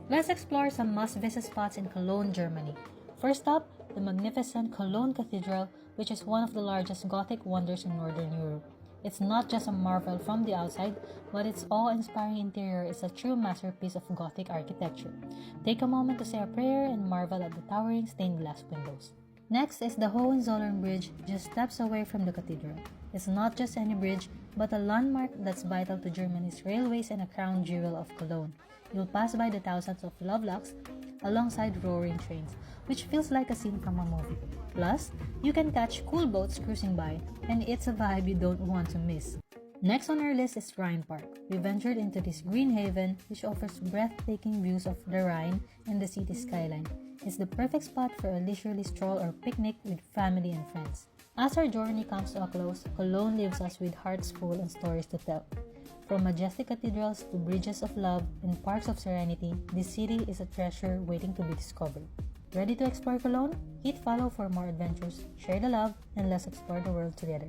Let's explore some must-visit spots in Cologne, Germany. First up, the magnificent Cologne Cathedral, which is one of the largest Gothic wonders in Northern Europe. It's not just a marvel from the outside, but its awe-inspiring interior is a true masterpiece of Gothic architecture. Take a moment to say a prayer and marvel at the towering stained glass windows. Next is the Hohenzollern Bridge, just steps away from the cathedral. It's not just any bridge, but a landmark that's vital to Germany's railways and a crown jewel of Cologne. You'll pass by the thousands of lovelocks alongside roaring trains, which feels like a scene from a movie. Plus, you can catch cool boats cruising by, and it's a vibe you don't want to miss. Next on our list is Rhine Park. We ventured into this green haven, which offers breathtaking views of the Rhine and the city skyline. It's the perfect spot for a leisurely stroll or picnic with family and friends. As our journey comes to a close, Cologne leaves us with hearts full and stories to tell. From majestic cathedrals to bridges of love and parks of serenity, this city is a treasure waiting to be discovered. Ready to explore Cologne? Hit follow for more adventures, share the love, and let's explore the world together.